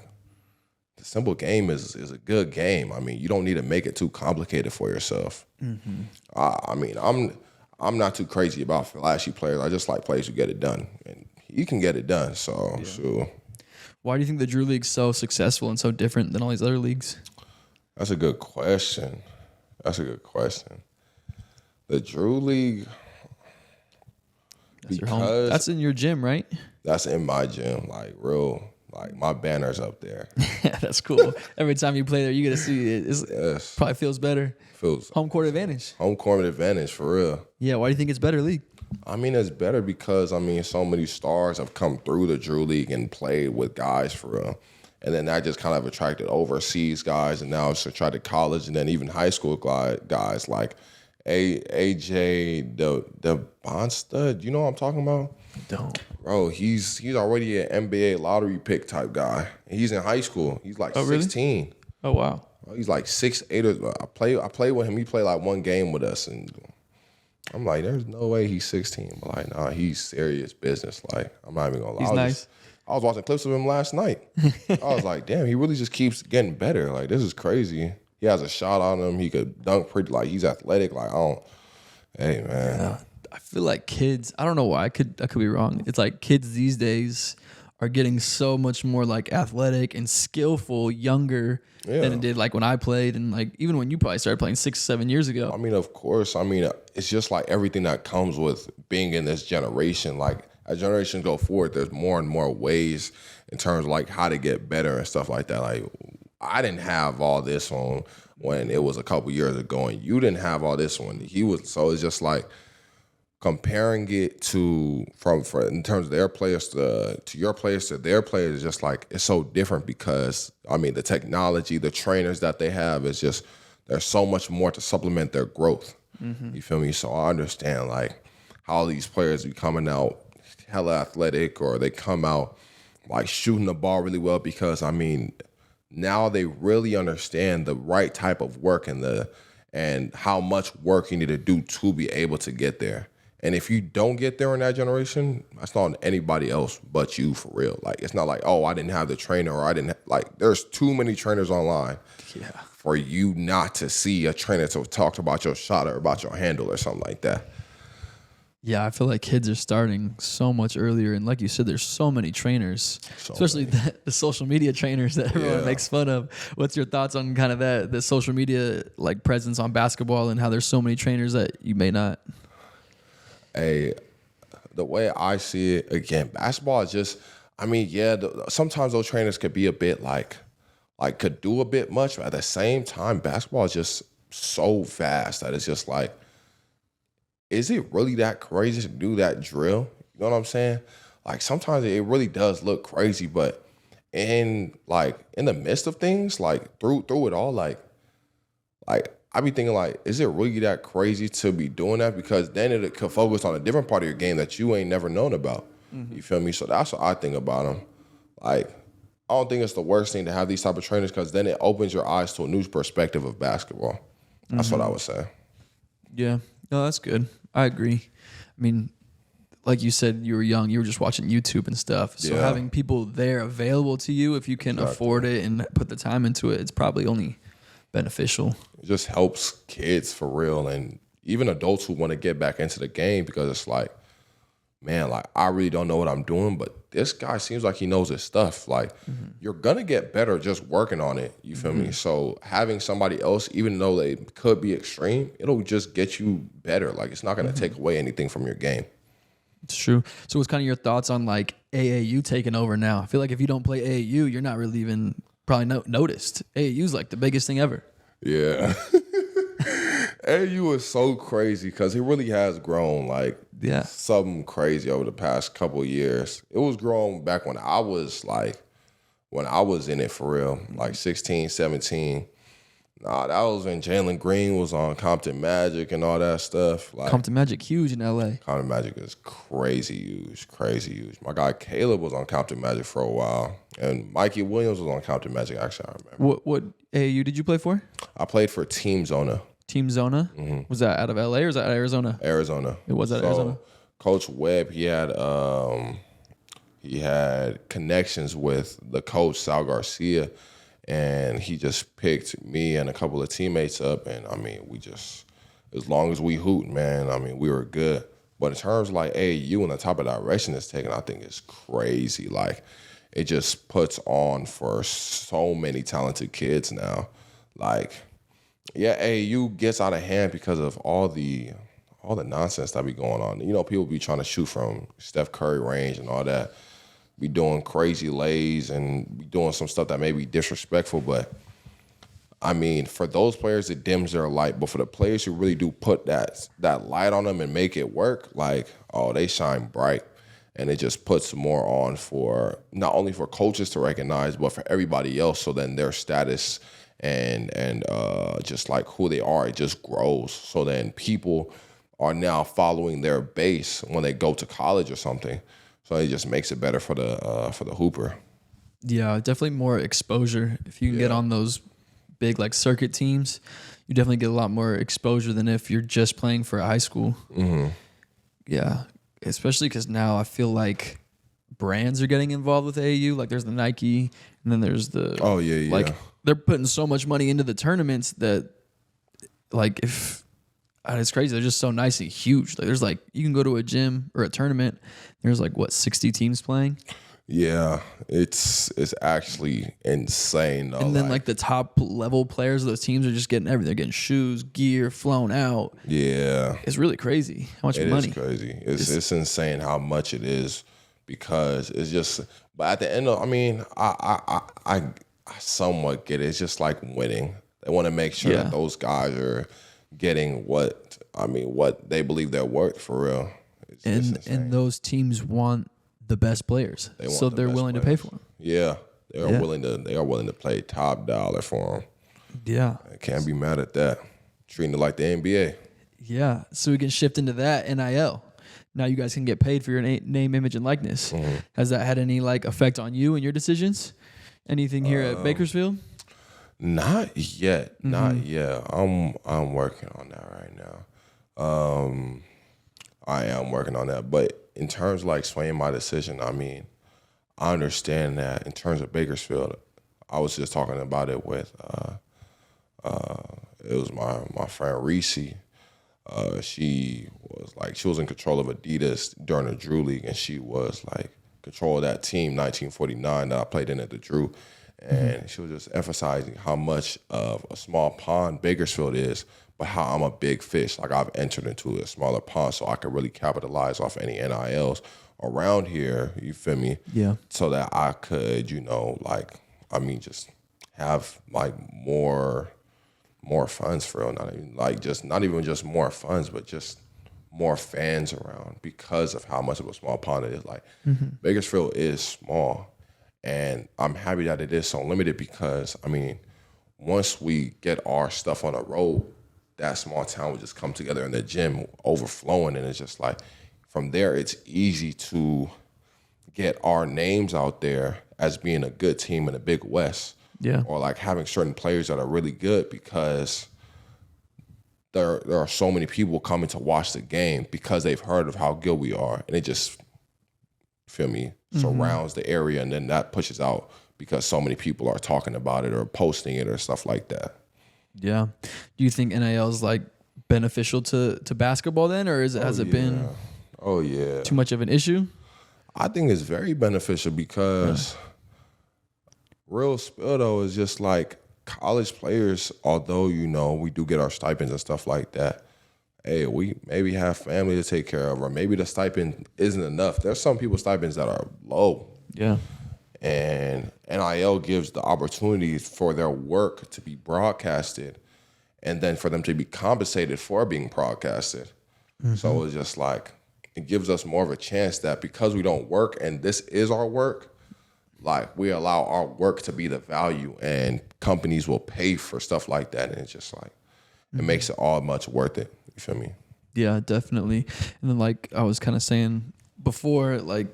the simple game is a good game. I mean, you don't need to make it too complicated for yourself. Mm-hmm. I mean, I'm not too crazy about flashy players. I just like players who get it done, and he can get it done. So, sure. Why do you think the Drew League's so successful and so different than all these other leagues? That's a good question. The Drew League. That's your home. That's in your gym, right? That's in my gym, like real. Like, my banner's up there. Yeah, that's cool. Every time you play there, you get to see it. It probably feels better. Home court advantage. Home court advantage, for real. Yeah, why do you think it's better league? I mean, it's better because, so many stars have come through the Drew League and played with guys, for real. And then that just kind of attracted overseas guys, and now it's attracted college and then even high school guys. Like, AJ the Bond stud. You know what I'm talking about? Don't. Bro, he's already an NBA lottery pick type guy. He's in high school. He's like Oh, really? 16. Oh, wow. He's like 6'8". I play with him. He played like one game with us, and I'm like, there's no way he's 16. But like, nah, he's serious business. Like, I'm not even gonna lie. He's nice. I was watching clips of him last night. I was like, damn, he really just keeps getting better. Like, this is crazy. He has a shot on him. He could dunk pretty. Like, he's athletic. Like, hey, man. Yeah. I feel like kids, I don't know why, I could be wrong. It's like kids these days are getting so much more like athletic and skillful younger than it did like when I played, and like even when you probably started playing 6-7 years ago. I mean, of course. I mean, it's just like everything that comes with being in this generation. Like, as generations go forward, there's more and more ways in terms of like how to get better and stuff like that. Like, I didn't have all this on when it was a couple years ago, and you didn't have all this when he was. So it's just like comparing it to in terms of their players to your players to their players is just like, it's so different because I mean the technology, the trainers that they have is just, there's so much more to supplement their growth. Mm-hmm. You feel me? So I understand like how these players be coming out hella athletic, or they come out like shooting the ball really well, because I mean now they really understand the right type of work and how much work you need to do to be able to get there. And if you don't get there in that generation, that's not on anybody else but you, for real. Like, it's not like, oh, I didn't have the trainer, or I didn't like, there's too many trainers online for you not to see a trainer to talk about your shot or about your handle or something like that. Yeah, I feel like kids are starting so much earlier. And like you said, there's so many trainers, especially the social media trainers that everyone makes fun of. What's your thoughts on kind of the social media like presence on basketball, and how there's so many trainers that you may not? Hey, the way I see it, again, basketball is just, I mean, sometimes those trainers could be a bit like could do a bit much, but at the same time, basketball is just so vast that it's just like, is it really that crazy to do that drill? You know what I'm saying? Like, sometimes it really does look crazy, but in the midst of things, like through it all, like I be thinking like, is it really that crazy to be doing that? Because then it could focus on a different part of your game that you ain't never known about. Mm-hmm. You feel me? So that's what I think about them. Like, I don't think it's the worst thing to have these type of trainers, because then it opens your eyes to a new perspective of basketball. That's what I would say. Yeah. No, that's good. I agree. I mean, like you said, you were young. You were just watching YouTube and stuff. So having people there available to you, if you can afford it and put the time into it, it's probably only beneficial. It just helps kids for real, and even adults who want to get back into the game, because it's like, man, like, I really don't know what I'm doing, but this guy seems like he knows his stuff. Like, you're gonna get better just working on it. You feel me? So having somebody else, even though they could be extreme, it'll just get you better. Like, it's not gonna take away anything from your game. It's true. So what's kind of your thoughts on like AAU taking over now? I feel like if you don't play AAU, you're not really even probably noticed. AAU is like the biggest thing ever. Yeah. AAU is so crazy because it really has grown like something crazy over the past couple of years. It was growing back when I was in it for real, like 16, 17. Nah, that was when Jalen Green was on Compton Magic and all that stuff. Like, Compton Magic, huge in LA. Compton Magic is crazy huge. My guy Caleb was on Compton Magic for a while, and Mikey Williams was on Compton Magic. Actually, I remember. What AAU did you play for? I played for Team Zona. Team Zona? Mm-hmm. Was that out of LA or was that out of Arizona? Arizona. It was out of Arizona. Coach Webb, he had connections with the coach Sal Garcia. And he just picked me and a couple of teammates up. And, I mean, we just, as long as we hoot, man, I mean, we were good. But in terms of, like, AAU and the type of direction it's taken, I think it's crazy. Like, it just puts on for so many talented kids now. Like, yeah, AAU gets out of hand because of all the nonsense that be going on. You know, people be trying to shoot from Steph Curry range and all that. Be doing crazy lays and be doing some stuff that may be disrespectful, but I mean, for those players, it dims their light. But for the players who really do put that light on them and make it work, like, oh, they shine bright, and it just puts more on for not only for coaches to recognize, but for everybody else. So then their status and just like who they are, it just grows. So then people are now following their base when they go to college or something. So it just makes it better for the hooper. Yeah, definitely more exposure. If you can get on those big like circuit teams, you definitely get a lot more exposure than if you're just playing for a high school. Mm-hmm. Yeah, especially because now I feel like brands are getting involved with AAU. Like there's the Nike, and then there's the like they're putting so much money into the tournaments that like if it's crazy. They're just so nice and huge. Like there's like you can go to a gym or a tournament. There's like what 60 teams playing. Yeah, it's actually insane though. And then like the top level players of those teams are just getting everything. They're getting shoes, gear, flown out. Yeah, it's really crazy how much money. It is crazy. It's insane how much it is because it's just. But at the end of, I mean, I somewhat get it. It's just like winning. They want to make sure that those guys are getting what they believe they're worth for real. And those teams want the best players, so they're willing to pay for them. Yeah, they are willing to pay top dollar for them. Yeah, I can't be mad at that. Treating it like the NBA. Yeah, so we can shift into that NIL. Now you guys can get paid for your name, image, and likeness. Mm-hmm. Has that had any like effect on you and your decisions? Anything here at Bakersfield? Not yet. Mm-hmm. Not yet. I'm working on that right now. I am working on that. But in terms of like swaying my decision, I mean, I understand that in terms of Bakersfield, I was just talking about it with it was my friend Reese. She was in control of Adidas during the Drew League, and she was like control of that team 1949 that I played in at the Drew. And she was just emphasizing how much of a small pond Bakersfield is, but how I'm a big fish. Like I've entered into a smaller pond, so I can really capitalize off any NILs around here. You feel me? Yeah. So that I could, just have like more funds for real. Not even just more funds, but just more fans around because of how much of a small pond it is. Like Bakersfield is small. And I'm happy that it is so limited because, I mean, once we get our stuff on the road, that small town will just come together in the gym, overflowing. And it's just like, from there, it's easy to get our names out there as being a good team in the Big West. Yeah. Or like having certain players that are really good because there are so many people coming to watch the game because they've heard of how good we are. And it just, feel me, surrounds the area, and then that pushes out because so many people are talking about it or posting it or stuff like that. Yeah. Do you think NIL is like beneficial to basketball then, or has it been too much of an issue? I think it's very beneficial because real spill though is just like college players, although, we do get our stipends and stuff like that, hey, we maybe have family to take care of, or maybe the stipend isn't enough. There's some people's stipends that are low. Yeah. And NIL gives the opportunity for their work to be broadcasted and then for them to be compensated for being broadcasted. So it's just like, it gives us more of a chance that because we don't work and this is our work, like we allow our work to be the value and companies will pay for stuff like that. And it's just like, it makes it all much worth it. You feel me? Yeah, definitely. And then like I was kind of saying before, like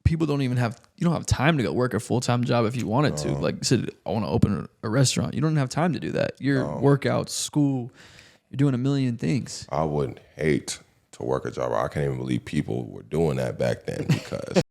people you don't have time to go work a full-time job if you wanted to. Like you said, I want to open a restaurant. You don't have time to do that. Your workouts, school, you're doing a million things. I would hate to work a job. I can't even believe people were doing that back then because